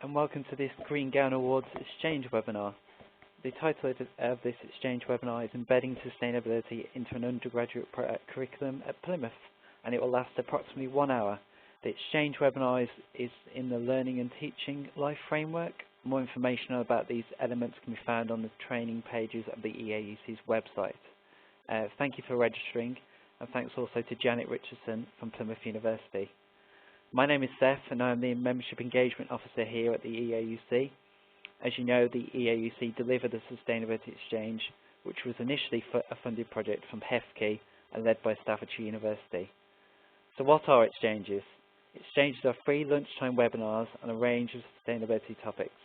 and welcome to this Green Gown Awards Exchange webinar. The title of this exchange webinar is Embedding Sustainability into an Undergraduate Curriculum at Plymouth, and it will last approximately 1 hour. The exchange webinar is in the Learning and Teaching Life Framework. More information about these elements can be found on the training pages of the EAUC's website. Thank you for registering, and thanks also to Janet Richardson from Plymouth University. My name is Seth, and I am the Membership Engagement Officer here at the EAUC. As you know, the EAUC delivered the Sustainability Exchange, which was initially a funded project from HEFKI and led by Staffordshire University. So what are exchanges? Exchanges are free lunchtime webinars on a range of sustainability topics.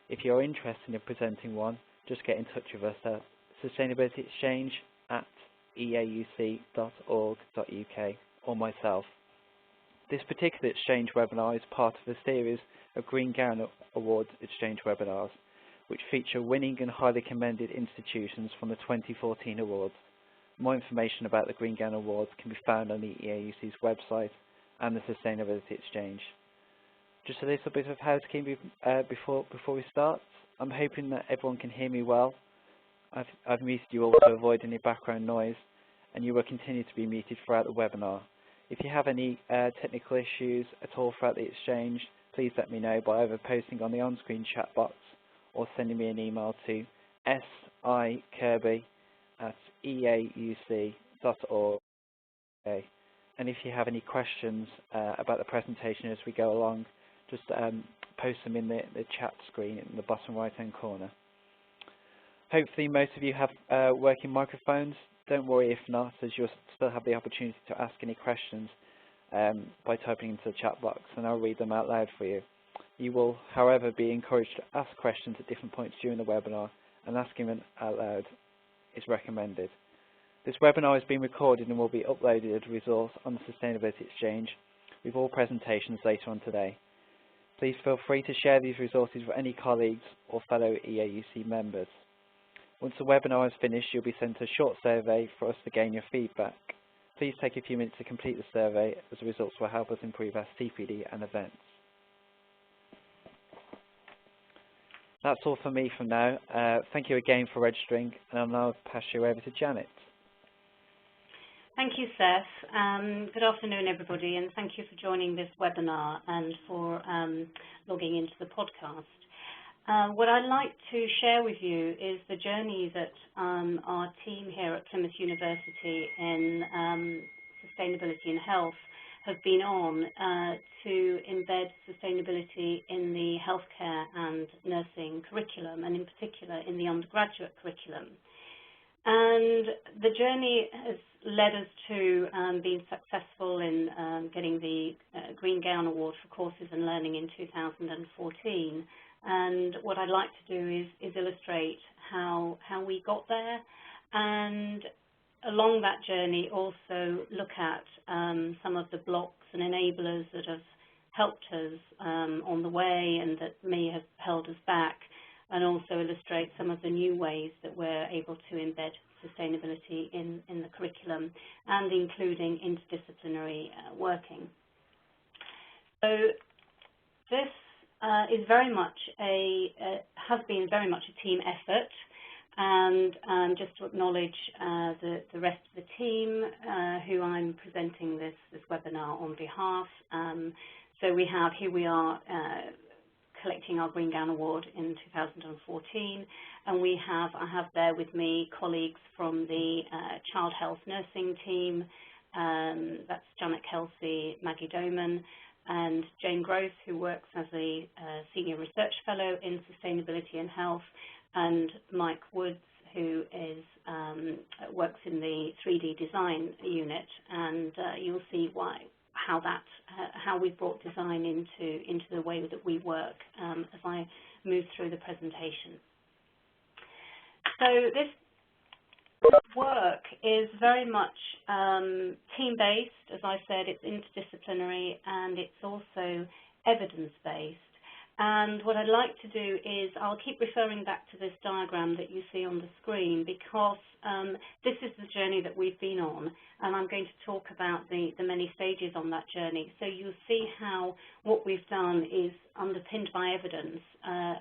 If you're interested in presenting one, just get in touch with us at sustainabilityexchange@eauc.org.uk or myself. This particular exchange webinar is part of a series of Green Gown Awards exchange webinars, which feature winning and highly commended institutions from the 2014 awards. More information about the Green Gown Awards can be found on the EAUC's website and the Sustainability Exchange. Just a little bit of housekeeping before we start. I'm hoping that everyone can hear me well. I've muted you all to avoid any background noise, and you will continue to be muted throughout the webinar. If you have any technical issues at all throughout the exchange, please let me know by either posting on the on-screen chat box or sending me an email to sikirby@eauc.org. And if you have any questions about the presentation as we go along, just post them in the chat screen in the bottom right-hand corner. Hopefully most of you have working microphones. Don't worry if not, as you'll still have the opportunity to ask any questions by typing into the chat box, and I'll read them out loud for you. You will, however, be encouraged to ask questions at different points during the webinar, and asking them out loud is recommended. This webinar is being recorded and will be uploaded as a resource on the Sustainability Exchange with all presentations later on today. Please feel free to share these resources with any colleagues or fellow EAUC members. Once the webinar is finished, you'll be sent a short survey for us to gain your feedback. Please take a few minutes to complete the survey, as the results will help us improve our CPD and events. That's all for me for now. Thank you again for registering, and I'll now pass you over to Janet. Thank you, Seth. Good afternoon, everybody, and thank you for joining this webinar and for logging into the podcast. What I'd like to share with you is the journey that our team here at Plymouth University in sustainability and health have been on to embed sustainability in the healthcare and nursing curriculum, and in particular in the undergraduate curriculum. And the journey has led us to being successful in getting the Green Gown Award for Courses and Learning in 2014. And what I'd like to do is illustrate how we got there, and along that journey also look at some of the blocks and enablers that have helped us on the way and that may have held us back, and also illustrate some of the new ways that we're able to embed sustainability in the curriculum, and including interdisciplinary working. So this is very much has been very much a team effort, and just to acknowledge the rest of the team who I'm presenting this webinar on behalf. So we are collecting our Green Gown Award in 2014, and I have there with me colleagues from the Child Health Nursing team. That's Janet Kelsey, Maggie Doman, and Jane Gross, who works as a Senior Research Fellow in Sustainability and Health, and Mike Woods, who works in the 3D Design unit, and you'll see how we've brought design into the way that we work as I move through the presentation. So this work is very much team-based. As I said, it's interdisciplinary, and it's also evidence-based. And what I'd like to do is I'll keep referring back to this diagram that you see on the screen, because this is the journey that we've been on, and I'm going to talk about the many stages on that journey. So you'll see how what we've done is underpinned by evidence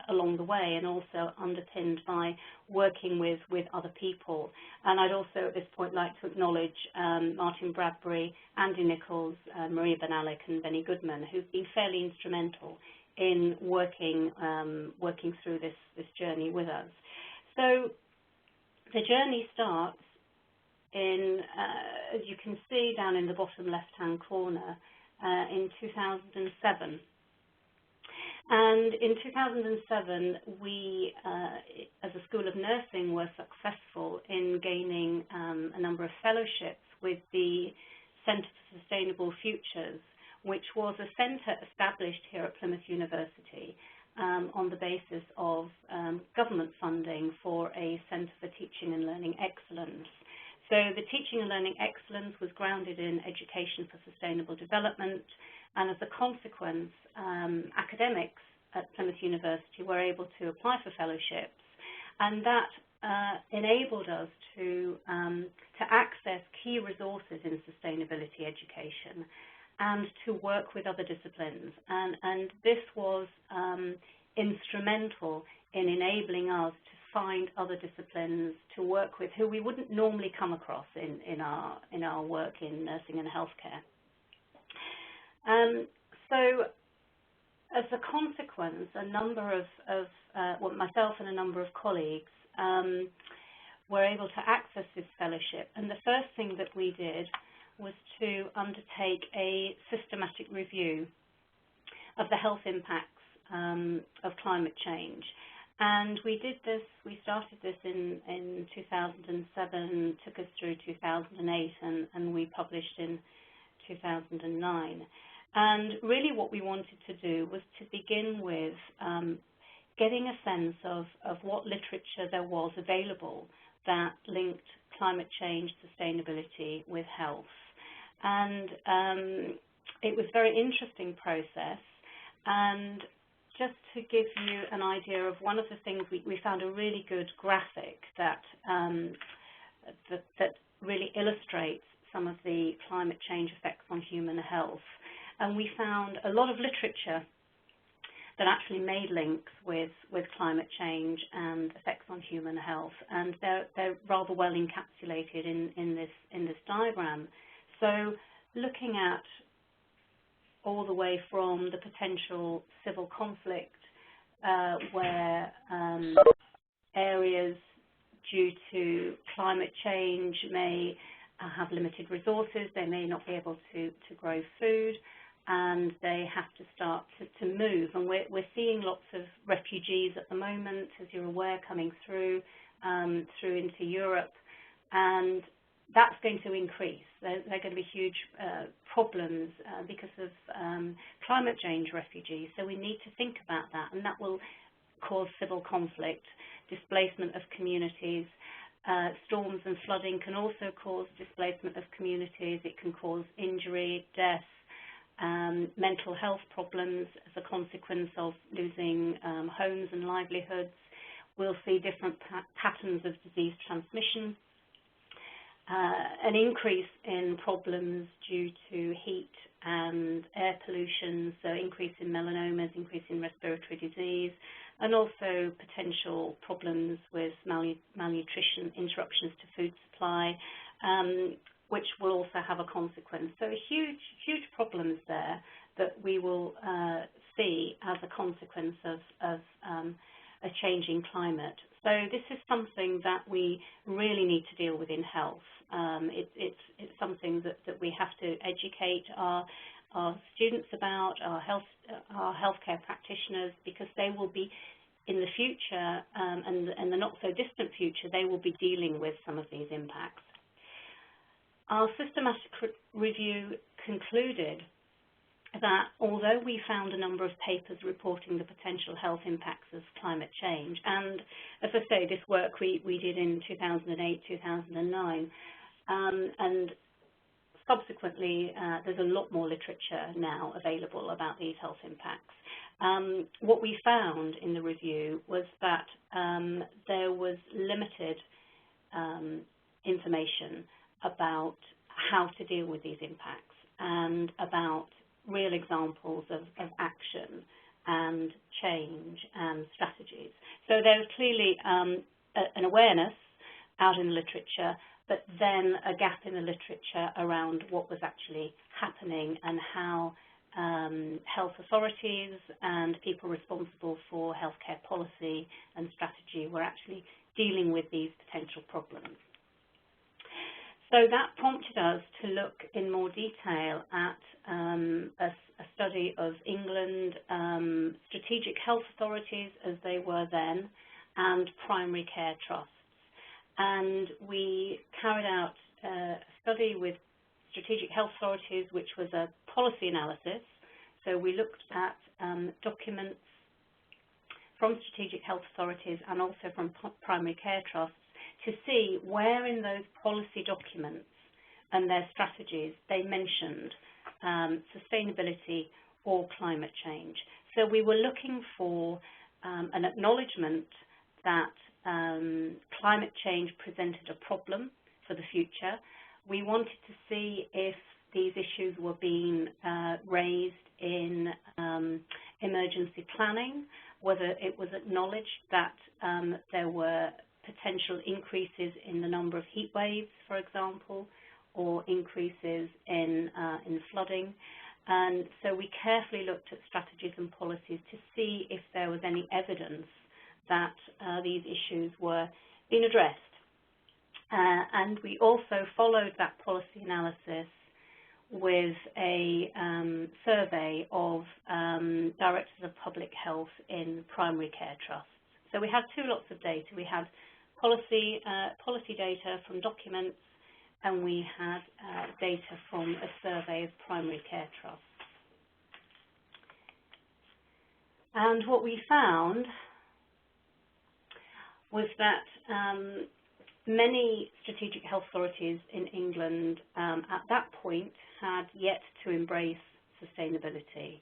along the way, and also underpinned by working with other people. And I'd also at this point like to acknowledge Martin Bradbury, Andy Nichols, Maria Benalik and Benny Goodman, who've been fairly instrumental in working through this journey with us. So the journey starts in, as you can see down in the bottom left-hand corner, in 2007. And in 2007, we, as a School of Nursing, were successful in gaining a number of fellowships with the Centre for Sustainable Futures, which was a centre established here at Plymouth University on the basis of government funding for a Centre for Teaching and Learning Excellence. So the Teaching and Learning Excellence was grounded in education for sustainable development, and as a consequence, academics at Plymouth University were able to apply for fellowships, and that enabled us to access key resources in sustainability education and to work with other disciplines. And this was instrumental in enabling us to find other disciplines to work with who we wouldn't normally come across in our work in nursing and healthcare. So as a consequence, a number of well, myself and a number of colleagues were able to access this fellowship. And the first thing that we did was to undertake a systematic review of the health impacts of climate change. And we did this, we started this in 2007, took us through 2008, and we published in 2009. And really what we wanted to do was to begin with getting a sense of what literature there was available that linked climate change, sustainability with health. And it was a very interesting process. And just to give you an idea of one of the things, we found a really good graphic that really illustrates some of the climate change effects on human health. And we found a lot of literature that actually made links with climate change and effects on human health, and they're rather well encapsulated in this diagram. So looking at all the way from the potential civil conflict where areas due to climate change may have limited resources, they may not be able to grow food, and they have to start to move. And we're seeing lots of refugees at the moment, as you're aware, coming through into Europe, and that's going to increase. There are going to be huge problems because of climate change refugees. So we need to think about that, and that will cause civil conflict, displacement of communities. Storms and flooding can also cause displacement of communities. It can cause injury, death, mental health problems as a consequence of losing homes and livelihoods. We'll see different patterns of disease transmission, an increase in problems due to heat and air pollution, so increase in melanomas, increase in respiratory disease, and also potential problems with malnutrition, interruptions to food supply, which will also have a consequence. So huge problems there that we will see as a consequence of a changing climate. So this is something that we really need to deal with in health. It's something that we have to educate our students about, our healthcare practitioners, because they will be in the future and the not so distant future, they will be dealing with some of these impacts. Our systematic review concluded that although we found a number of papers reporting the potential health impacts of climate change, and as I say, this work we did in 2008, 2009, and subsequently there's a lot more literature now available about these health impacts. what we found in the review was that there was limited information about how to deal with these impacts and about real examples of action and change and strategies. So there's clearly an awareness out in the literature, but then a gap in the literature around what was actually happening and how health authorities and people responsible for healthcare policy and strategy were actually dealing with these potential problems. So that prompted us to look in more detail at a study of England, strategic health authorities as they were then, and primary care trusts. And we carried out a study with strategic health authorities, which was a policy analysis. So we looked at documents from strategic health authorities and also from primary care trusts to see where in those policy documents and their strategies they mentioned sustainability or climate change. So we were looking for an acknowledgement that climate change presented a problem for the future. We wanted to see if these issues were being raised in emergency planning, whether it was acknowledged that there were potential increases in the number of heat waves, for example, or increases in flooding. And so we carefully looked at strategies and policies to see if there was any evidence that these issues were being addressed. And we also followed that policy analysis with a survey of directors of public health in primary care trusts. So we had two lots of data. We had policy data from documents, and we had data from a survey of primary care trusts. And what we found was that many strategic health authorities in England at that point had yet to embrace sustainability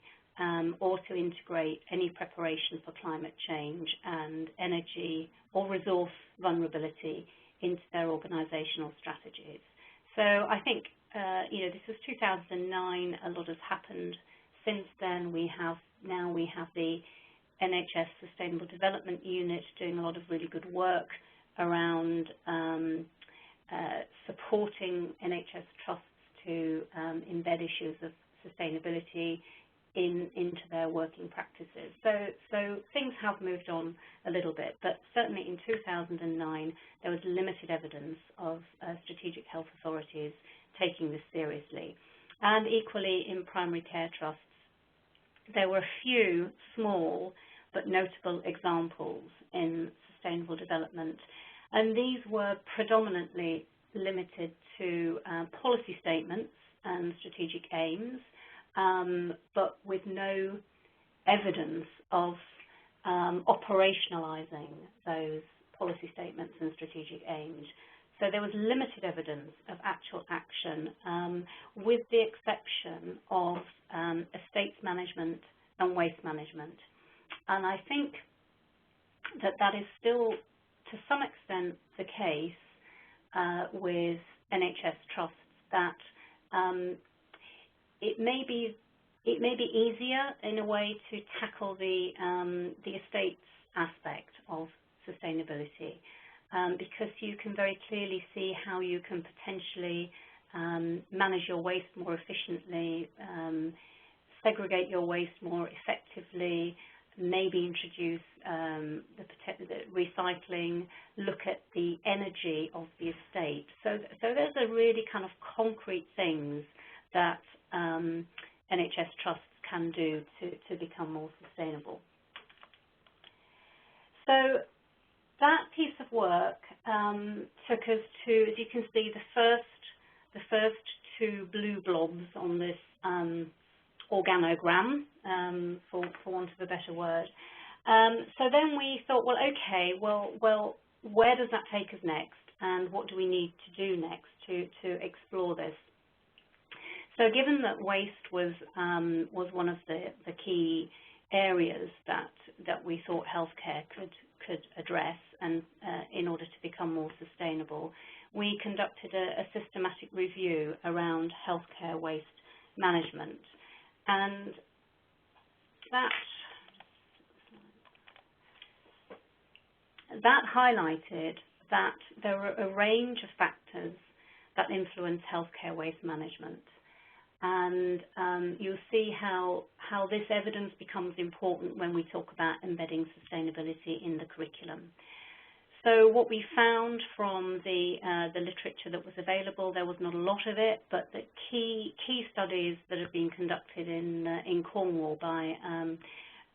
or to integrate any preparation for climate change and energy or resource vulnerability into their organisational strategies. So I think, this was 2009, a lot has happened since then. We have the NHS Sustainable Development Unit doing a lot of really good work around supporting NHS trusts to embed issues of sustainability into their working practices. So things have moved on a little bit, but certainly in 2009 there was limited evidence of strategic health authorities taking this seriously. And equally in primary care trusts, there were a few small but notable examples in sustainable development, and these were predominantly limited to policy statements and strategic aims, but with no evidence of operationalising those policy statements and strategic aims. So there was limited evidence of actual action, with the exception of estates management and waste management. And I think that is still, to some extent, the case with NHS trusts, that it may be easier in a way to tackle the estates aspect of sustainability, because you can very clearly see how you can potentially manage your waste more efficiently, segregate your waste more effectively, maybe introduce the recycling, look at the energy of the estate. So those are really kind of concrete things that NHS trusts can do to become more sustainable. So that piece of work took us to, as you can see, the first two blue blobs on this organogram, for want of a better word. So then we thought, well, okay, well, where does that take us next, and what do we need to do next to explore this? So given that waste was one of the key areas that we thought healthcare could address, and in order to become more sustainable, we conducted a systematic review around healthcare waste management, and that highlighted that there are a range of factors that influence healthcare waste management. And you'll see how this evidence becomes important when we talk about embedding sustainability in the curriculum. So what we found from the literature that was available, there was not a lot of it, but the key studies that have been conducted in Cornwall by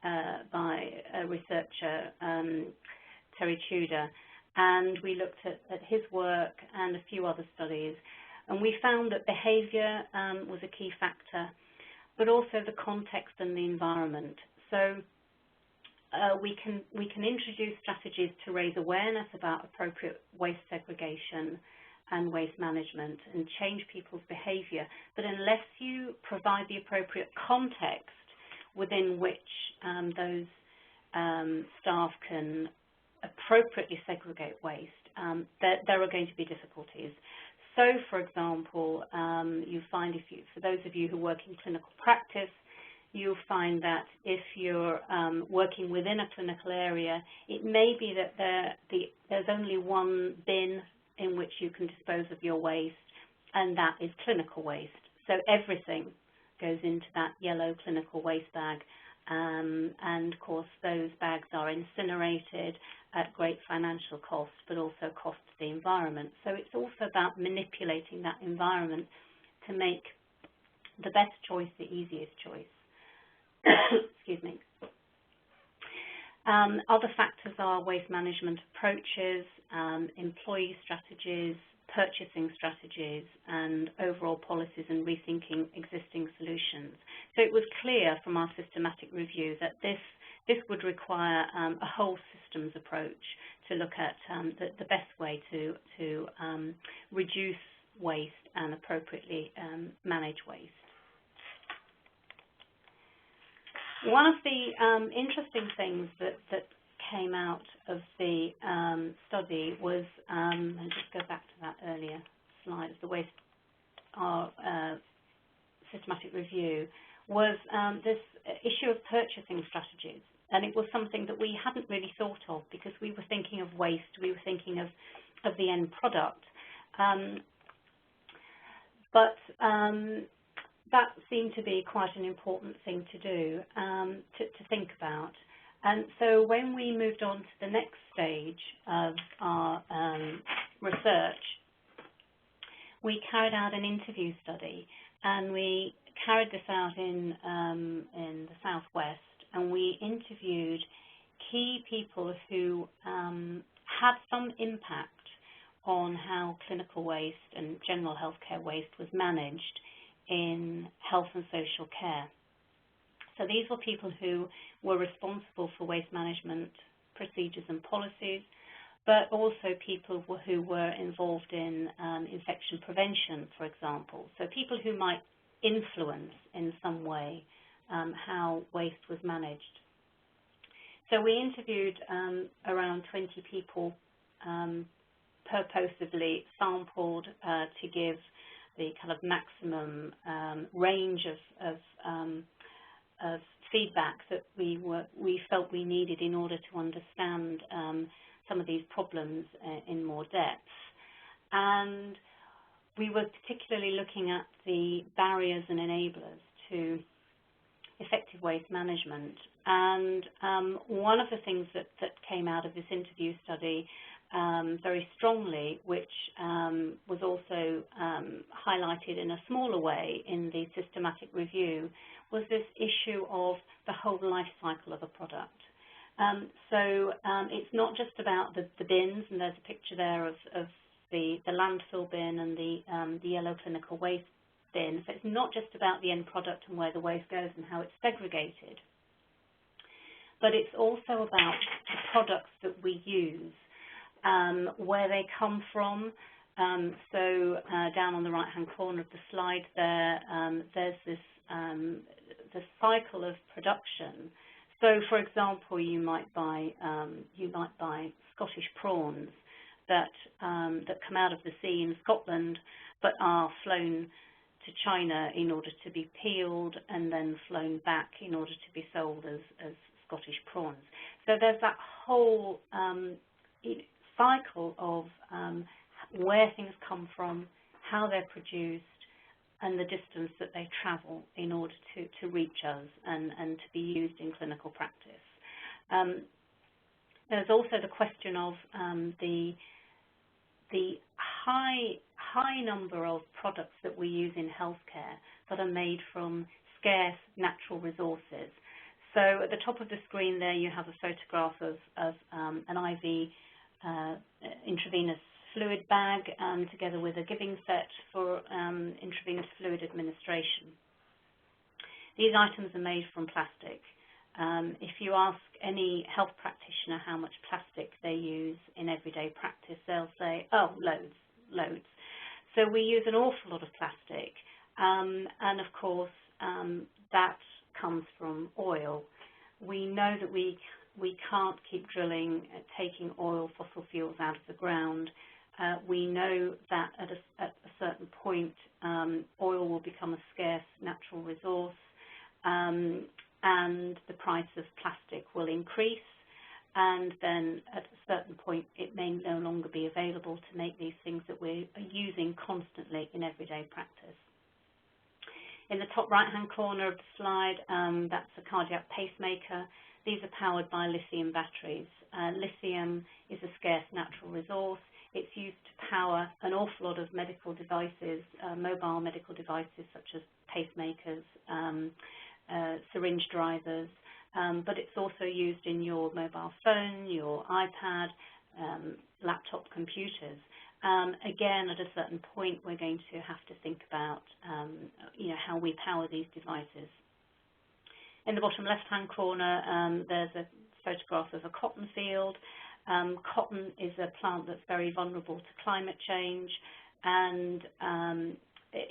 a researcher, Terry Tudor, and we looked at his work and a few other studies, and we found that behaviour was a key factor, but also the context and the environment. So we can introduce strategies to raise awareness about appropriate waste segregation and waste management and change people's behaviour, but unless you provide the appropriate context within which those staff can appropriately segregate waste, there are going to be difficulties. So, for example, you find for those of you who work in clinical practice, you'll find that if you're working within a clinical area, it may be that there's only one bin in which you can dispose of your waste, and that is clinical waste. So everything goes into that yellow clinical waste bag, and of course those bags are incinerated at great financial cost, but also cost to the environment. So it's also about manipulating that environment to make the best choice the easiest choice. Excuse me. Other factors are waste management approaches, employee strategies, purchasing strategies, and overall policies and rethinking existing solutions. So it was clear from our systematic review that this would require a whole systems approach to look at the best way to reduce waste and appropriately manage waste. One of the interesting things that came out of the study was, and just go back to that earlier slide, the waste systematic review, was this issue of purchasing strategies. And it was something that we hadn't really thought of, because we were thinking of waste, we were thinking of the end product. But that seemed to be quite an important thing to do, to think about. And so when we moved on to the next stage of our research, we carried out an interview study, and we carried this out in the southwest, and we interviewed key people who had some impact on how clinical waste and general healthcare waste was managed in health and social care. So these were people who were responsible for waste management procedures and policies, but also people who were involved in infection prevention, for example. So people who might influence in some way how waste was managed. So we interviewed around 20 people, purposefully sampled to give the kind of maximum range of feedback that we felt we needed in order to understand some of these problems in more depth. And we were particularly looking at the barriers and enablers to effective waste management. And one of the things that came out of this interview study very strongly, which was also highlighted in a smaller way in the systematic review, was this issue of the whole life cycle of a product. So it's not just about the bins, and there's a picture there of the landfill bin and the yellow clinical waste bin. So it's not just about the end product and where the waste goes and how it's segregated, but it's also about the products that we use, where they come from. So down on the right-hand corner of the slide there, there's this the cycle of production. So, for example, you might buy Scottish prawns that come out of the sea in Scotland, but are flown to China in order to be peeled and then flown back in order to be sold as Scottish prawns. So there's that whole cycle of where things come from, how they're produced, and the distance that they travel in order to reach us and to be used in clinical practice. There's also the question of the high number of products that we use in healthcare that are made from scarce natural resources. So at the top of the screen there you have a photograph of an IV intravenous fluid bag together with a giving set for intravenous fluid administration. These items are made from plastic. If you ask any health practitioner how much plastic they use in everyday practice, they'll say, oh, loads. So we use an awful lot of plastic, and of course that comes from oil. We know that we can't keep drilling, taking oil, fossil fuels out of the ground. We know that at a certain point oil will become a scarce natural resource, and the price of plastic will increase, and then at a certain point it may no longer be available to make these things that we're using constantly in everyday practice. In the top right-hand corner of the slide, that's a cardiac pacemaker. These are powered by lithium batteries. Lithium is a scarce natural resource. It's used to power an awful lot of medical devices, mobile medical devices such as pacemakers, syringe drivers, but it's also used in your mobile phone, your iPad, laptop computers. Again, at a certain point, we're going to have to think about how we power these devices. In the bottom left-hand corner, there's a photograph of a cotton field. Cotton is a plant that's very vulnerable to climate change, and it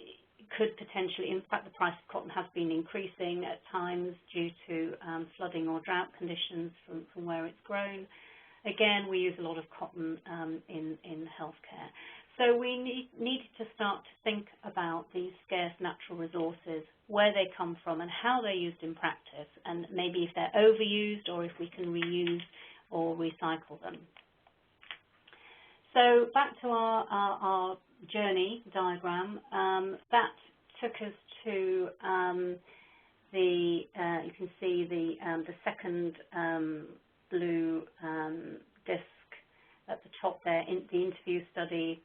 could potentially, in fact, the price of cotton has been increasing at times due to flooding or drought conditions from where it's grown. Again, we use a lot of cotton in healthcare. So we needed to start to think about these scarce natural resources, where they come from and how they're used in practice, and maybe if they're overused or if we can reuse or recycle them. So back to our journey diagram. That took us to you can see the second blue disc at the top there, in the interview study,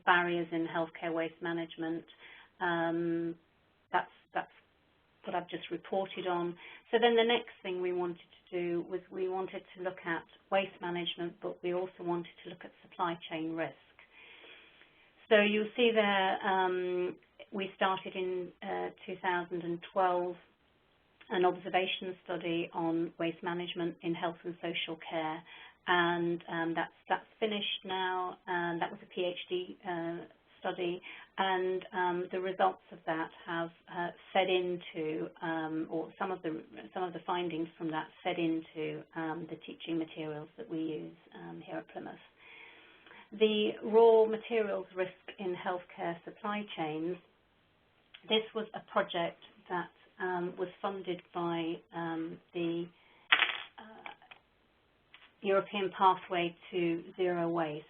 barriers in healthcare waste management. That's what I've just reported on. So then the next thing we wanted to do was we wanted to look at waste management, but we also wanted to look at supply chain risk. So you'll see there we started in 2012 an observation study on waste management in health and social care, and that's finished now, and that was a PhD study, and the results of that have fed into, or some of the findings from that fed into the teaching materials that we use here at Plymouth. The raw materials risk in healthcare supply chains. This was a project that was funded by the European Pathway to Zero Waste,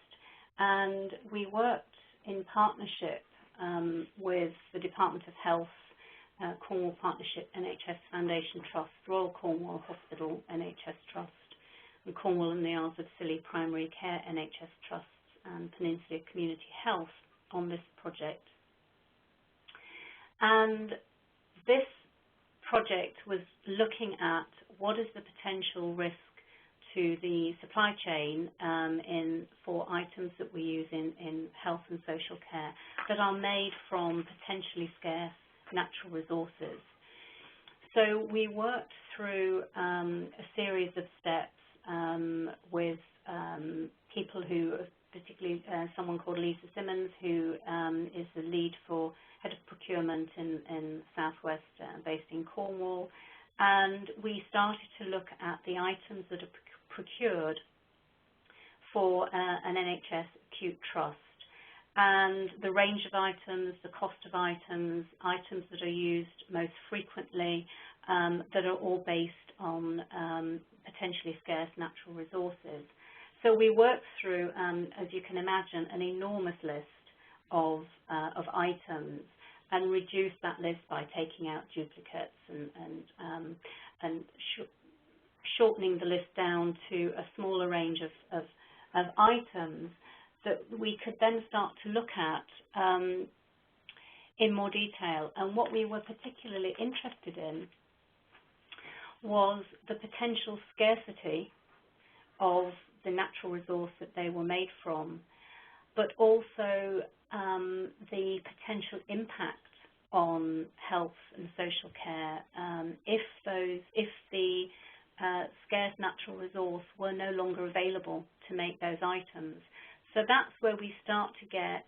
and we worked in partnership with the Department of Health, Cornwall Partnership NHS Foundation Trust, Royal Cornwall Hospital NHS Trust, and Cornwall and the Isles of Scilly Primary Care NHS Trusts, and Peninsula Community Health on this project. And this project was looking at what is the potential risk to the supply chain for items that we use in health and social care that are made from potentially scarce natural resources. So we worked through a series of steps with people who, particularly someone called Lisa Simmons, who is the lead for head of procurement in Southwest, based in Cornwall, and we started to look at the items that are procured for an NHS acute trust, and the range of items, the cost of items, items that are used most frequently, that are all based on potentially scarce natural resources. So we worked through, as you can imagine, an enormous list of items, and reduced that list by taking out duplicates and shortening the list down to a smaller range of items that we could then start to look at in more detail. And what we were particularly interested in was the potential scarcity of the natural resource that they were made from, but also the potential impact on health and social care if the scarce natural resource were no longer available to make those items. So that's where we start to get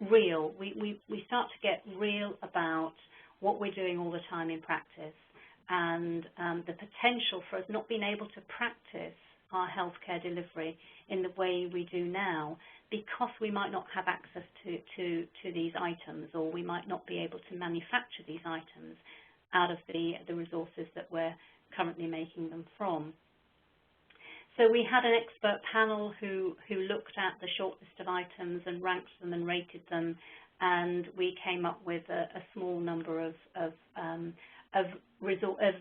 real. We start to get real about what we're doing all the time in practice, and the potential for us not being able to practice our healthcare delivery in the way we do now, because we might not have access to these items, or we might not be able to manufacture these items out of the resources that we're currently making them from. So we had an expert panel who looked at the short list of items and ranked them and rated them, and we came up with a small number of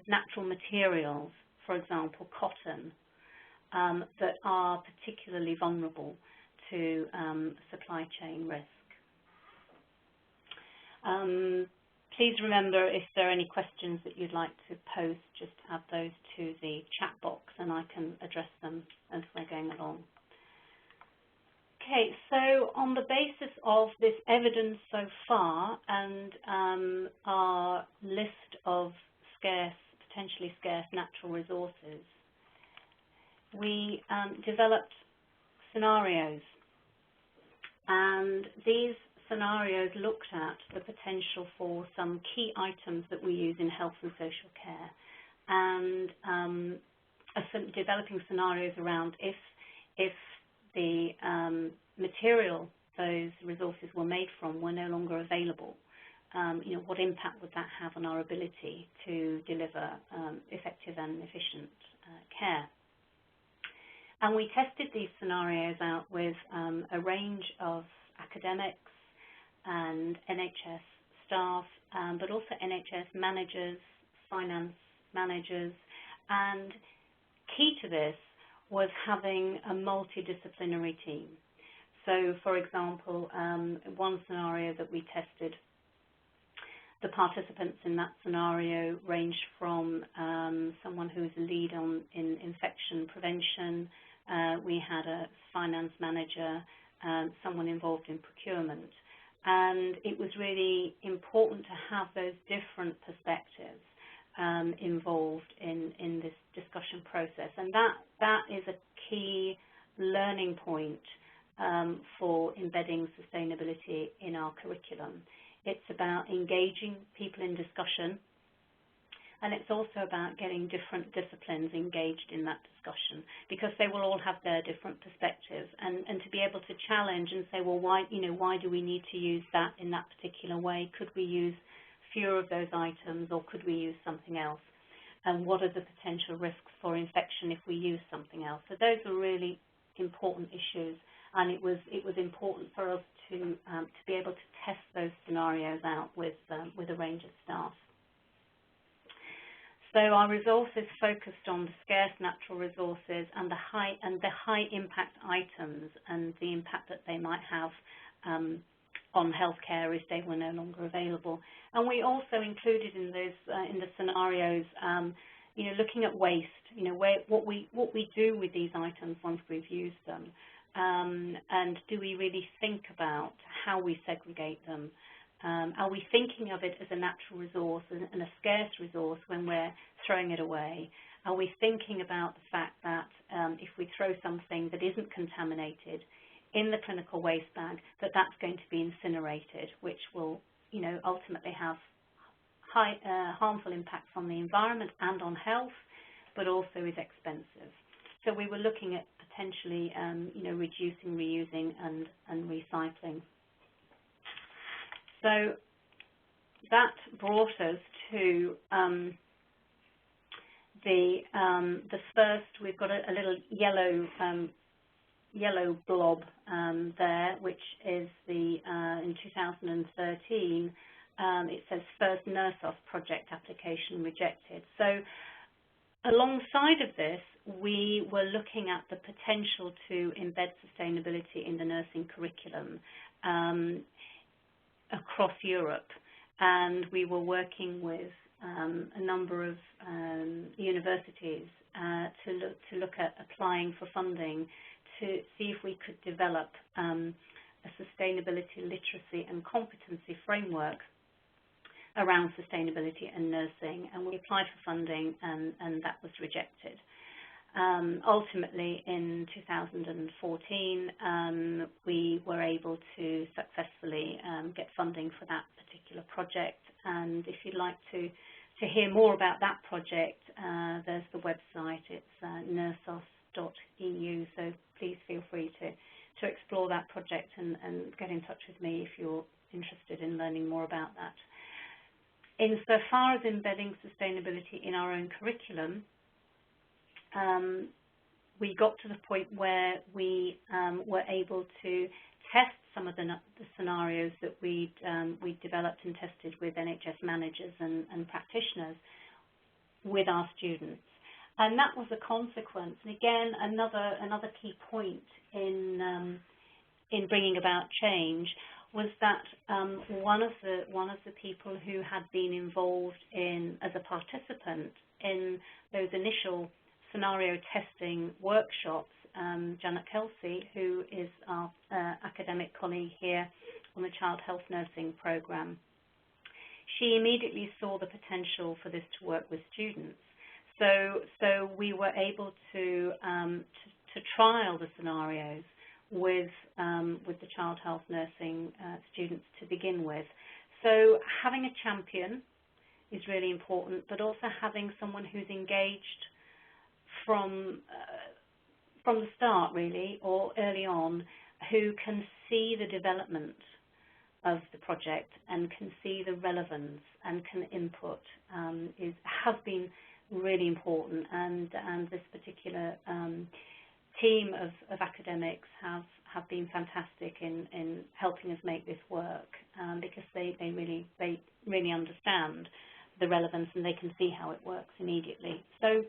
natural materials, for example, cotton, that are particularly vulnerable to supply chain risk. Please remember, if there are any questions that you'd like to post, just add those to the chat box and I can address them as we're going along. Okay, so on the basis of this evidence so far and our list of potentially scarce natural resources, we developed scenarios, and these scenarios looked at the potential for some key items that we use in health and social care, and developing scenarios around if the material those resources were made from were no longer available, what impact would that have on our ability to deliver effective and efficient care. And we tested these scenarios out with a range of academics and NHS staff, but also NHS managers, finance managers, and key to this was having a multidisciplinary team. So, for example, one scenario that we tested, the participants in that scenario ranged from someone who's a lead in infection prevention, we had a finance manager, someone involved in procurement. And it was really important to have those different perspectives involved in this discussion process. And that is a key learning point for embedding sustainability in our curriculum. It's about engaging people in discussion, and it's also about getting different disciplines engaged in that discussion, because they will all have their different perspectives, and to be able to challenge and say, well, why do we need to use that in that particular way? Could we use fewer of those items, or could we use something else? And what are the potential risks for infection if we use something else? So those are really important issues, and it was important for us to be able to test those scenarios out with a range of staff. So our resources focused on the scarce natural resources and the high impact items and the impact that they might have on healthcare if they were no longer available. And we also included in the scenarios, looking at waste, what we do with these items once we've used them, and do we really think about how we segregate them? Are we thinking of it as a natural resource and a scarce resource when we're throwing it away? Are we thinking about the fact that if we throw something that isn't contaminated in the clinical waste bag, that's going to be incinerated, which will ultimately have harmful impacts on the environment and on health, but also is expensive. So we were looking at potentially, reducing, reusing, and recycling. So that brought us to the first. We've got a little yellow blob there, which is the in 2013. It says first NERSOS project application rejected. So alongside of this, we were looking at the potential to embed sustainability in the nursing curriculum across Europe, and we were working with a number of universities to look at applying for funding to see if we could develop a sustainability literacy and competency framework around sustainability and nursing, and we applied for funding, and that was rejected. Ultimately, in 2014, we were able to successfully get funding for that particular project, and if you'd like to hear more about that project, there's the website. It's nersos.eu, so please feel free to explore that project and get in touch with me if you're interested in learning more about that. Insofar as embedding sustainability in our own curriculum, we got to the point where we were able to test some of the scenarios that we'd developed and tested with NHS managers and practitioners with our students. And that was a consequence. And again, another key point in bringing about change was that one of the people who had been involved as a participant in those initial scenario testing workshops, Janet Kelsey, who is our academic colleague here on the Child Health Nursing Programme, she immediately saw the potential for this to work with students. So we were able to trial the scenarios with the child health nursing students to begin with. So having a champion is really important, but also having someone who's engaged from the start, really, or early on, who can see the development of the project and can see the relevance and can input has been really important. And this particular team of academics have been fantastic in helping us make this work, because they really understand the relevance and they can see how it works immediately. So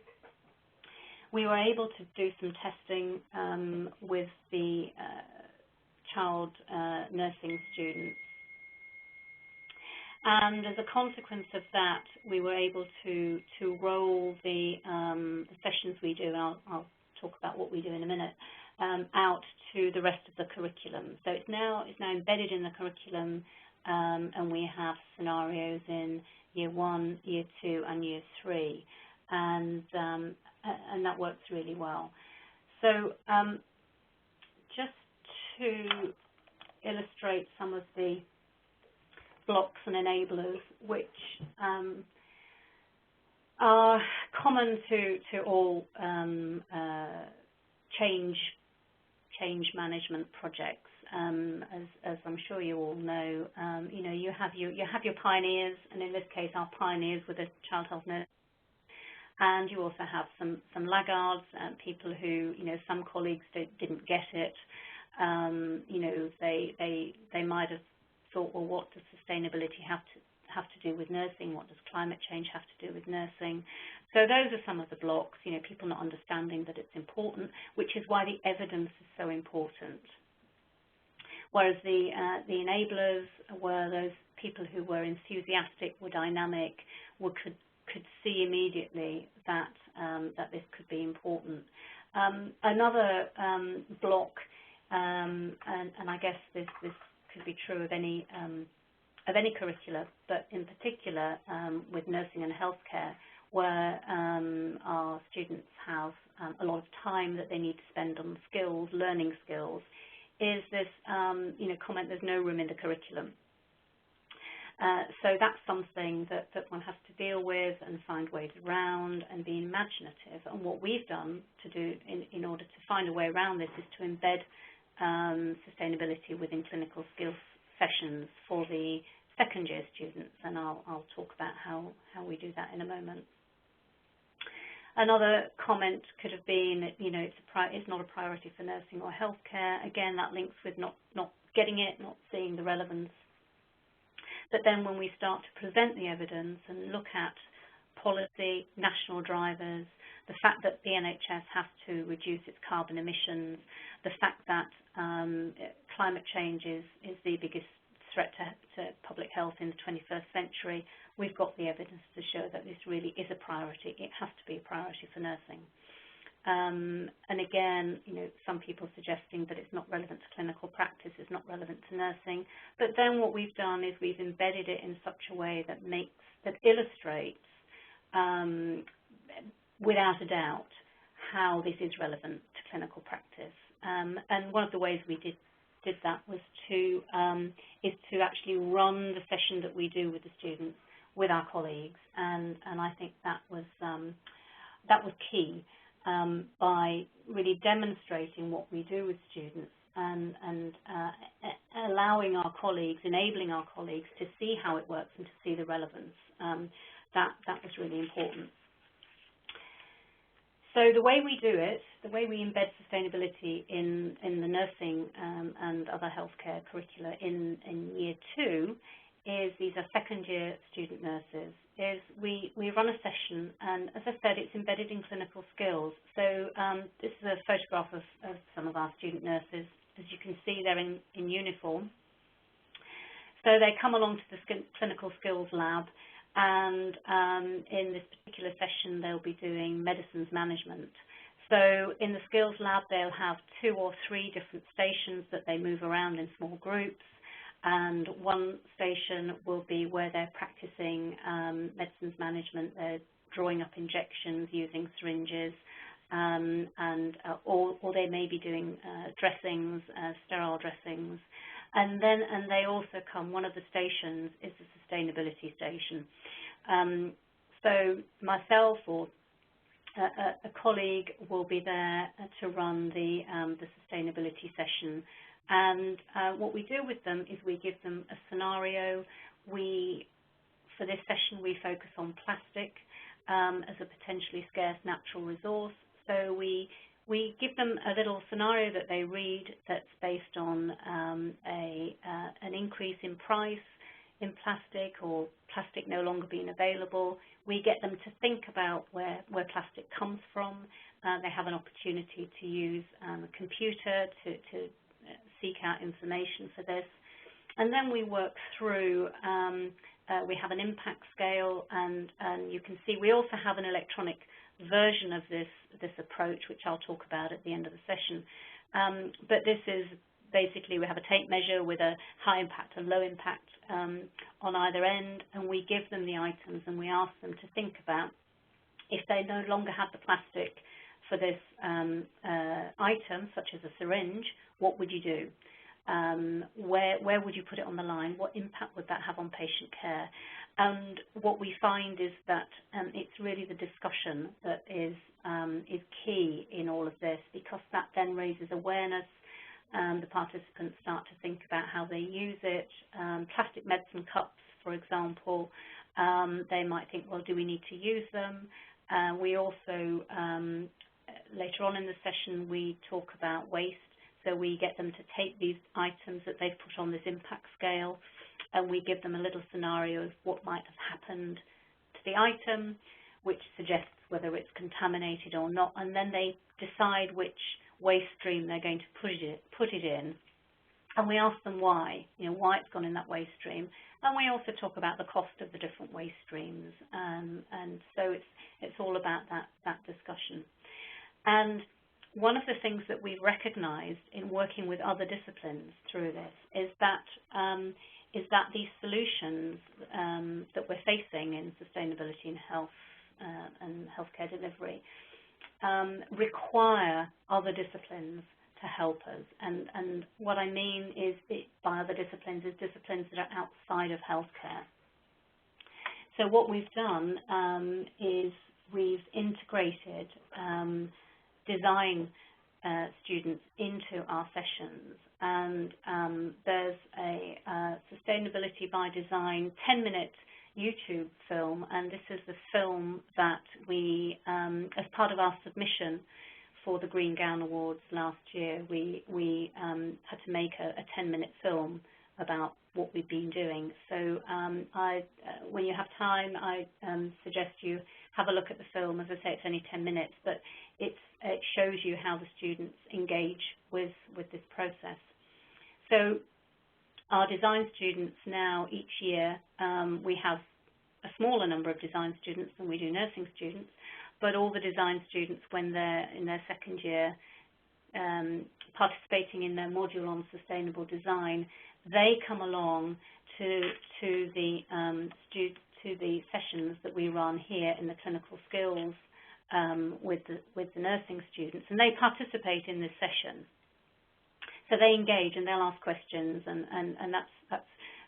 we were able to do some testing with the child nursing students, and as a consequence of that, we were able to roll the sessions we do, and I'll talk about what we do in a minute, out to the rest of the curriculum. So it's now embedded in the curriculum, and we have scenarios in Year 1, Year 2, and Year 3, and that works really well. So just to illustrate some of the blocks and enablers which are common to all change management projects. As I'm sure you all know, you have your pioneers, and in this case, our pioneers with a child health nurse. And you also have some laggards, people who, some colleagues didn't get it. They might have thought, well, what does sustainability have to do with nursing? What does climate change have to do with nursing? So those are some of the blocks. People not understanding that it's important, which is why the evidence is so important. Whereas the enablers were those people who were enthusiastic, were dynamic, could see immediately that this could be important. Another block, and I guess this could be true of any curricula, but in particular with nursing and healthcare, where our students have a lot of time that they need to spend on skills, learning skills, is this comment, there's no room in the curriculum. So that's something that one has to deal with and find ways around and be imaginative. And what we've done to do in order to find a way around this is to embed sustainability within clinical skills sessions for the second year students, and I'll talk about how we do that in a moment. Another comment could have been, it's not a priority for nursing or healthcare. Again, that links with not getting it, not seeing the relevance. But then when we start to present the evidence and look at policy, national drivers, the fact that the NHS has to reduce its carbon emissions, the fact that climate change is the biggest threat to public health in the 21st century, we've got the evidence to show that this really is a priority. It has to be a priority for nursing. And again, some people suggesting that it's not relevant to clinical practice, it's not relevant to nursing. But then what we've done is we've embedded it in such a way that illustrates, without a doubt, how this is relevant to clinical practice. And one of the ways we did that was to actually run the session that we do with the students with our colleagues, and I think that was key. By really demonstrating what we do with students and allowing our colleagues, enabling our colleagues to see how it works and to see the relevance. That was really important. So the way we do it, the way we embed sustainability in the nursing and other healthcare curricula in year 2 is, these are second year student nurses, is we run a session, and as I said, it's embedded in clinical skills. So this is a photograph of some of our student nurses. As you can see, they're in uniform. So they come along to the clinical skills lab, and in this particular session, they'll be doing medicines management. So in the skills lab, they'll have 2 or 3 different stations that they move around in small groups. And one station will be where they're practicing medicines management. They're drawing up injections using syringes, or they may be doing dressings, sterile dressings. And they also come, one of the stations is the sustainability station. So myself or a colleague will be there to run the sustainability session. And what we do with them is we give them a scenario. For this session, we focus on plastic as a potentially scarce natural resource. So we give them a little scenario that they read that's based on an increase in price in plastic, or plastic no longer being available. We get them to think about where plastic comes from. They have an opportunity to use a computer to seek out information for this. And then we work through, we have an impact scale, and you can see we also have an electronic version of this approach, which I'll talk about at the end of the session. But this is basically, we have a tape measure with a high impact and low impact on either end, and we give them the items and we ask them to think about, if they no longer have the plastic for this item, such as a syringe, what would you do? Where would you put it on the line? What impact would that have on patient care? And what we find is that it's really the discussion that is key in all of this, because that then raises awareness. The participants start to think about how they use it. Plastic medicine cups, for example, they might think, well, do we need to use them? We also, later on in the session, we talk about waste. So we get them to take these items that they've put on this impact scale, and we give them a little scenario of what might have happened to the item, which suggests whether it's contaminated or not, and then they decide which waste stream they're going to put it in. And we ask them why, why it's gone in that waste stream. And we also talk about the cost of the different waste streams. And so it's all about that discussion. And one of the things that we've recognized in working with other disciplines through this is that these solutions that we're facing in sustainability and health and healthcare delivery require other disciplines to help us. And what I mean is by other disciplines is disciplines that are outside of healthcare. So what we've done is we've integrated design students into our sessions, and there's a Sustainability by Design 10-minute YouTube film, and this is the film that we, as part of our submission for the Green Gown Awards last year, we had to make a 10-minute film about what we've been doing. So when you have time, I suggest you have a look at the film. As I say, it's only 10 minutes, but it shows you how the students engage with this process. So our design students now, each year, we have a smaller number of design students than we do nursing students, but all the design students, when they're in their second year, participating in their module on sustainable design, they come along to the sessions that we run here in the clinical skills with the nursing students, and they participate in this session. So they engage and they'll ask questions, and that's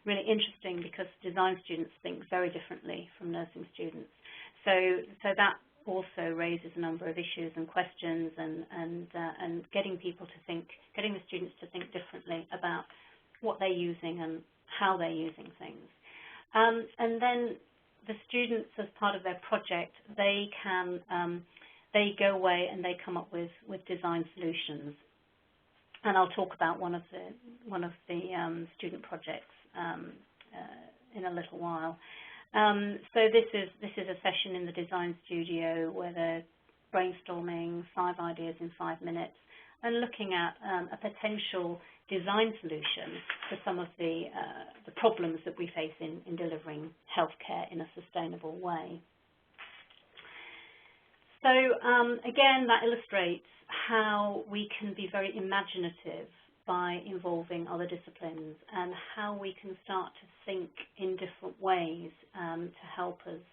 really interesting because design students think very differently from nursing students. So that also raises a number of issues and questions, and getting the students to think differently about what they're using and how they're using things. And then the students, as part of their project, they go away and they come up with design solutions. And I'll talk about one of the student projects in a little while. So this is a session in the design studio where they're brainstorming 5 ideas in 5 minutes and looking at a potential design solution for some of the problems that we face in delivering healthcare in a sustainable way. So again, that illustrates how we can be very imaginative by involving other disciplines, and how we can start to think in different ways to help us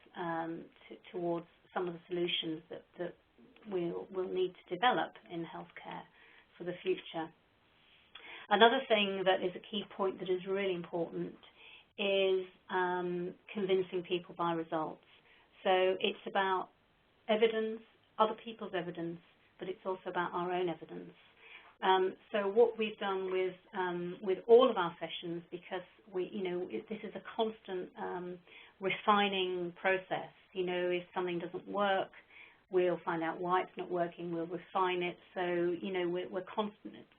towards some of the solutions that we'll need to develop in healthcare for the future. Another thing that is a key point that is really important is convincing people by results. So it's about evidence, other people's evidence, but it's also about our own evidence. So what we've done with all of our sessions, because this is a constant refining process. If something doesn't work, we'll find out why it's not working. We'll refine it. So we're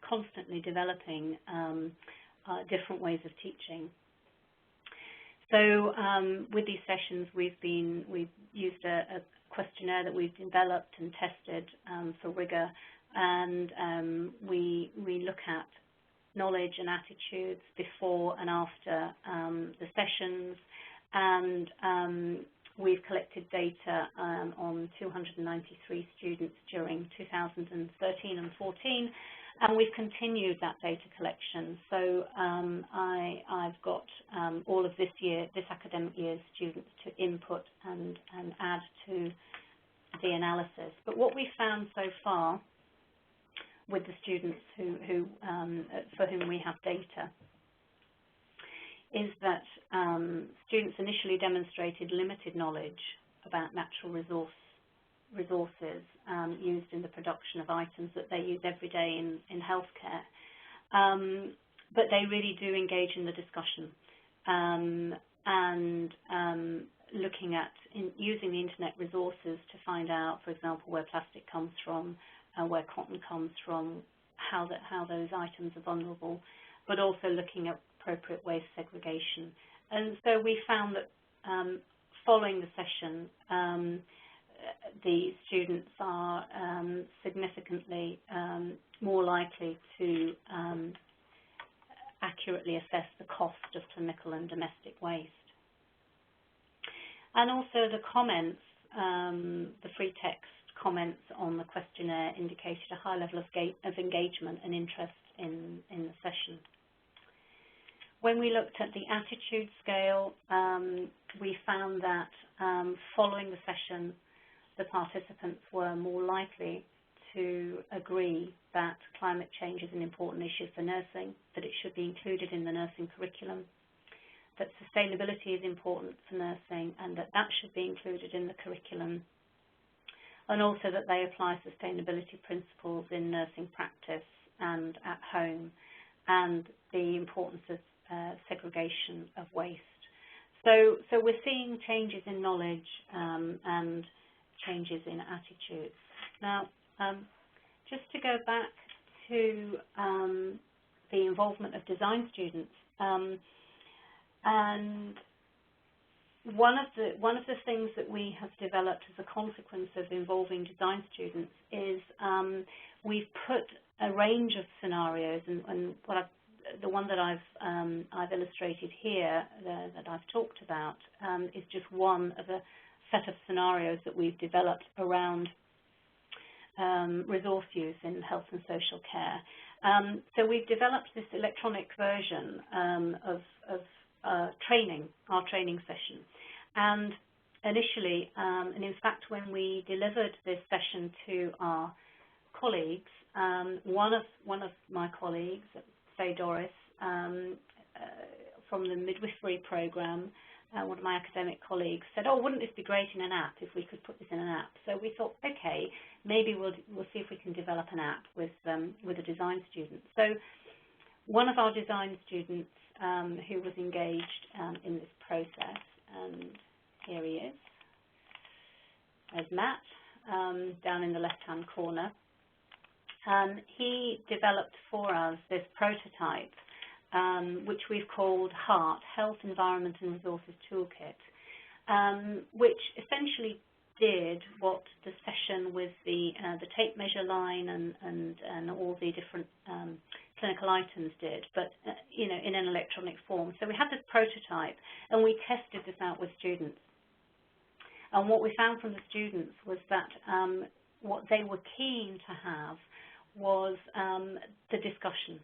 constantly developing different ways of teaching. So with these sessions, we've used a questionnaire that we've developed and tested for rigor. And we look at knowledge and attitudes before and after the sessions, and we've collected data on 293 students during 2013 and 14, and we've continued that data collection. So I've got all of this academic year's students to input and add to the analysis. But what we found so far with the students for whom we have data is that students initially demonstrated limited knowledge about natural resources used in the production of items that they use every day in healthcare. But they really do engage in the discussion and looking at using the internet resources to find out, for example, where plastic comes from, where cotton comes from, how those items are vulnerable, but also looking at appropriate waste segregation. And so we found that following the session, the students are significantly more likely to accurately assess the cost of clinical and domestic waste. And also the comments, the free text comments on the questionnaire indicated a high level of engagement and interest in the session. When we looked at the attitude scale, we found that following the session, the participants were more likely to agree that climate change is an important issue for nursing, that it should be included in the nursing curriculum, that sustainability is important for nursing and that that should be included in the curriculum, and also that they apply sustainability principles in nursing practice and at home, and the importance of segregation of waste. So we're seeing changes in knowledge and changes in attitudes. Now, just to go back to the involvement of design students, and one of the things that we have developed as a consequence of involving design students is we've put a range of scenarios, and the one that I've illustrated here that I've talked about is just one of a set of scenarios that we've developed around resource use in health and social care. So we've developed this electronic version of our training session. And initially, and in fact, when we delivered this session to our colleagues, one of my colleagues, say Doris, from the midwifery program, one of my academic colleagues said, "Oh, wouldn't this be great in an app if we could put this in an app?" So we thought, okay, maybe we'll see if we can develop an app with a design student. So one of our design students who was engaged in this process, and here he is, there's Matt, down in the left-hand corner. He developed for us this prototype, which we've called HEART, Health, Environment and Resources Toolkit, which essentially did what the session with the tape measure line and all the different clinical items did, but in an electronic form. So we had this prototype, and we tested this out with students. And what we found from the students was that what they were keen to have was the discussion.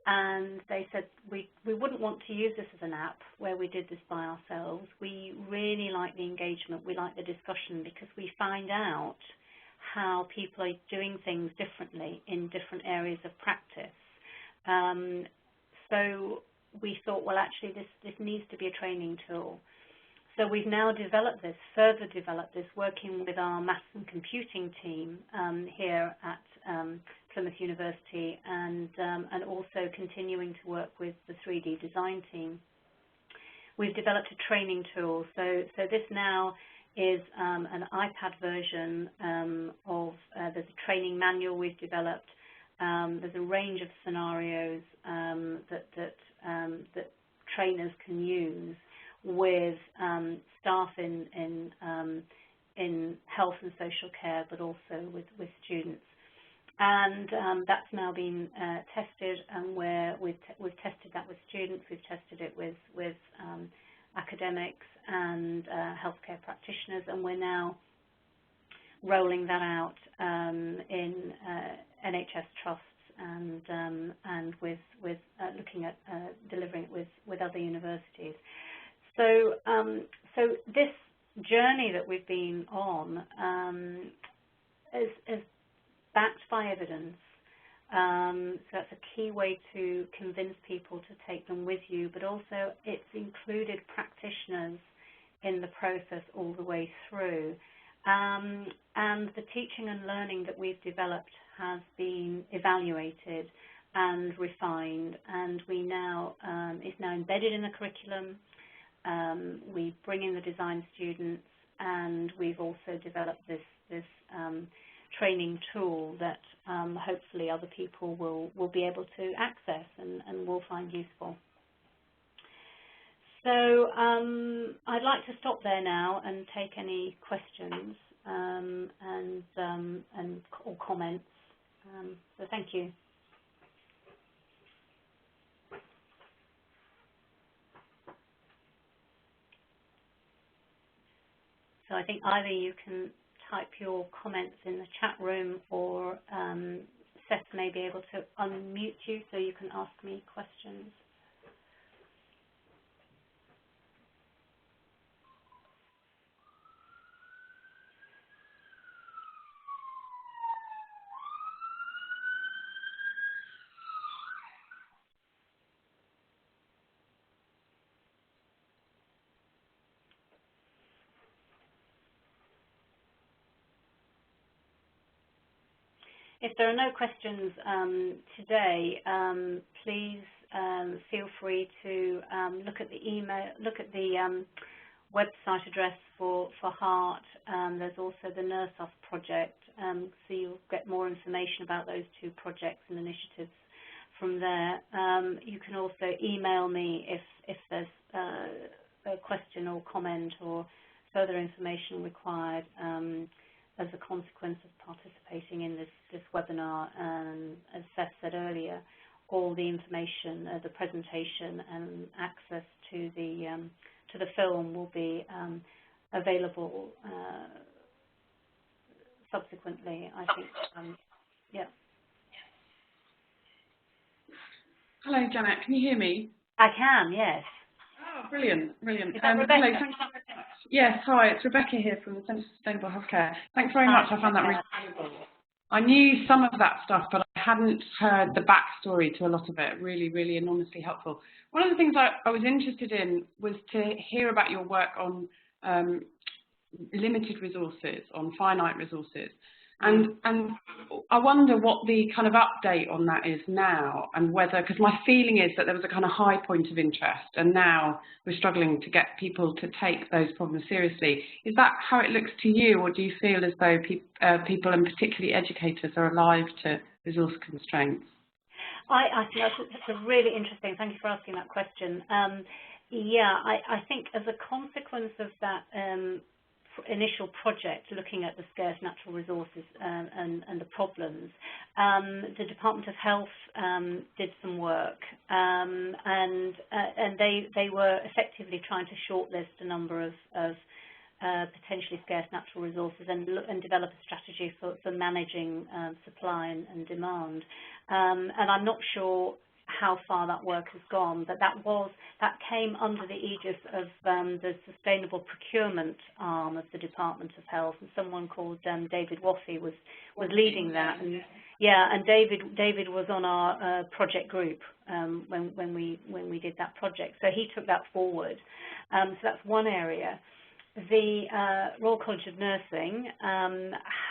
And they said, we wouldn't want to use this as an app where we did this by ourselves. We really like the engagement, we like the discussion, because we find out how people are doing things differently in different areas of practice. So we thought, well, actually, this needs to be a training tool. So we've now further developed this, working with our maths and computing team here at Plymouth University, and also continuing to work with the 3D design team. We've developed a training tool. So this now is an iPad version of, there's a training manual we've developed. There's a range of scenarios that trainers can use with staff in health and social care, but also with students. And that's now been tested, and we've tested that with students, we've tested it with academics and healthcare practitioners, and we're now rolling that out in NHS trusts and with looking at delivering it with other universities. So this journey that we've been on is backed by evidence. So that's a key way to convince people to take them with you, but also it's included practitioners in the process all the way through. And the teaching and learning that we've developed has been evaluated and refined, and it's now embedded in the curriculum. We bring in the design students, and we've also developed this training tool that hopefully other people will be able to access and will find useful. So I'd like to stop there now and take any questions or comments. So thank you. So I think either you can type your comments in the chat room, or Seth may be able to unmute you so you can ask me questions. if there are no questions today, please feel free to look at the website address for HEART. There's also the NERSOS project, so you'll get more information about those two projects and initiatives from there. You can also email me if there's a question or comment or further information required as a consequence of participating in this webinar. As Seth said earlier, all the information, the presentation and access to the film will be available subsequently, I think. Yeah. Hello, Janet. Can you hear me? I can, yes. Oh, brilliant, brilliant. Is that Rebecca? Hello, thanks very much. Yes, hi, it's Rebecca here from the Centre for Sustainable Healthcare. Thanks very much. I found that really valuable. I knew some of that stuff, but I hadn't heard the backstory to a lot of it. Really, really enormously helpful. One of the things I was interested in was to hear about your work on limited resources, on finite resources. And I wonder what the kind of update on that is now, and whether, because my feeling is that there was a kind of high point of interest, and now we're struggling to get people to take those problems seriously. Is that how it looks to you, or do you feel as though people, and particularly educators, are alive to resource constraints? I think that's a really interesting, thank you for asking that question. Yeah, I think as a consequence of that initial project looking at the scarce natural resources and the problems, the Department of Health did some work, and they were effectively trying to shortlist a number of potentially scarce natural resources and develop a strategy for managing supply and demand. And I'm not sure how far that work has gone, but that came under the aegis of the sustainable procurement arm of the Department of Health, and someone called David Waffey was leading that. And yeah, and David was on our project group when we did that project, so he took that forward. So that's one area. The Royal College of Nursing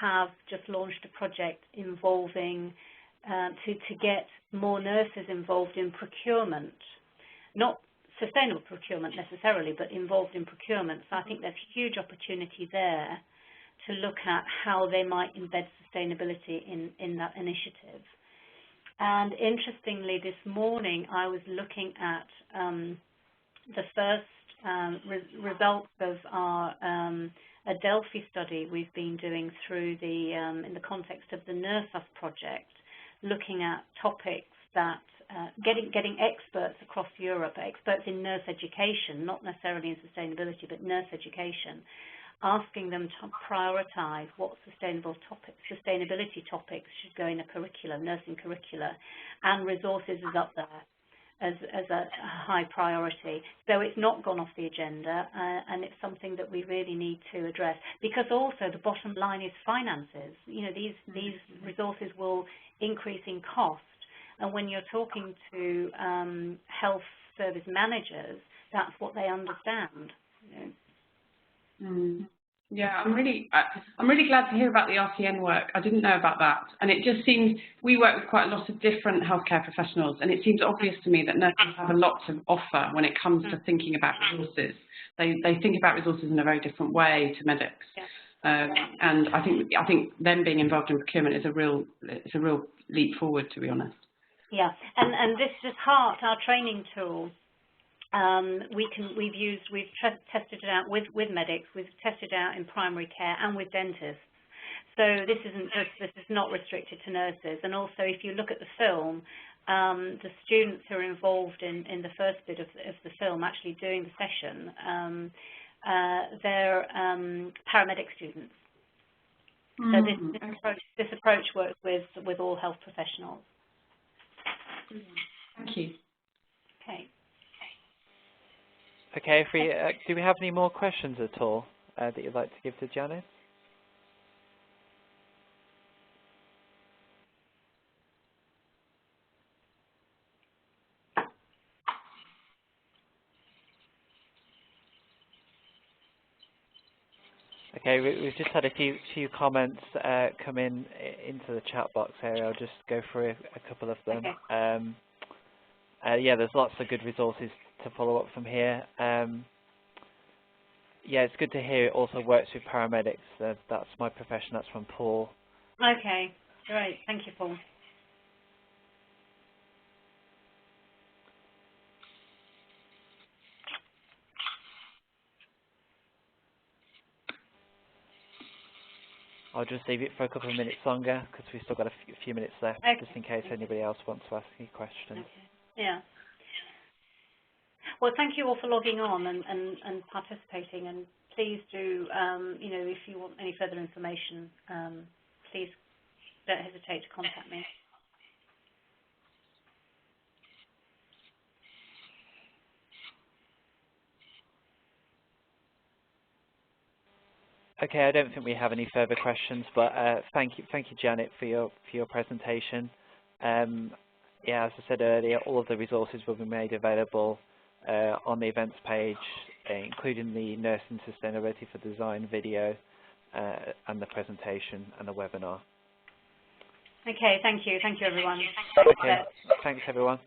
have just launched a project involving to get more nurses involved in procurement, not sustainable procurement necessarily, but involved in procurement. So I think there's huge opportunity there to look at how they might embed sustainability in that initiative. And interestingly, this morning I was looking at the first results of our Adelphi study we've been doing through the in the context of the NERSOS project, looking at topics that getting experts across Europe, experts in nurse education, not necessarily in sustainability, but nurse education, asking them to prioritise what sustainability topics should go in a curriculum, nursing curricula, and resources is up there as a high priority. So it's not gone off the agenda, and it's something that we really need to address, because also the bottom line is finances. You know, these resources will increase in cost, and when you're talking to health service managers, that's what they understand. You know? Yeah, I'm really glad to hear about the RCN work. I didn't know about that, and it just seems we work with quite a lot of different healthcare professionals, and it seems obvious to me that nurses have a lot to offer when it comes to thinking about resources. They think about resources in a very different way to medics, and I think them being involved in procurement is a real leap forward, to be honest. Yeah, and this is HEART, our training tool. We've tested it out with medics, we've tested it out in primary care and with dentists. So this is not restricted to nurses. And also, if you look at the film, the students who are involved in the first bit of the film, actually doing the session, they're paramedic students. So this approach works with all health professionals. Thank you. Okay. Okay, do we have any more questions at all that you'd like to give to Janet? Okay, we've just had a few comments come into the chat box area. I'll just go through a couple of them. Okay. Yeah, there's lots of good resources to follow up from here. Yeah, it's good to hear it also works with paramedics. That's my profession. That's from Paul. Okay, great. Thank you, Paul. I'll just leave it for a couple of minutes longer because we've still got a few minutes left, Okay. just in case anybody else wants to ask any questions. Okay. Yeah. Well, thank you all for logging on and participating, and please do, you know, if you want any further information, please don't hesitate to contact me. Okay, I don't think we have any further questions, but thank you, Janet, for your presentation. Yeah, as I said earlier, all of the resources will be made available on the events page, including the Nursing Sustainability for Design video and the presentation and the webinar. Okay, thank you. Thank you, everyone. Okay, thanks, everyone.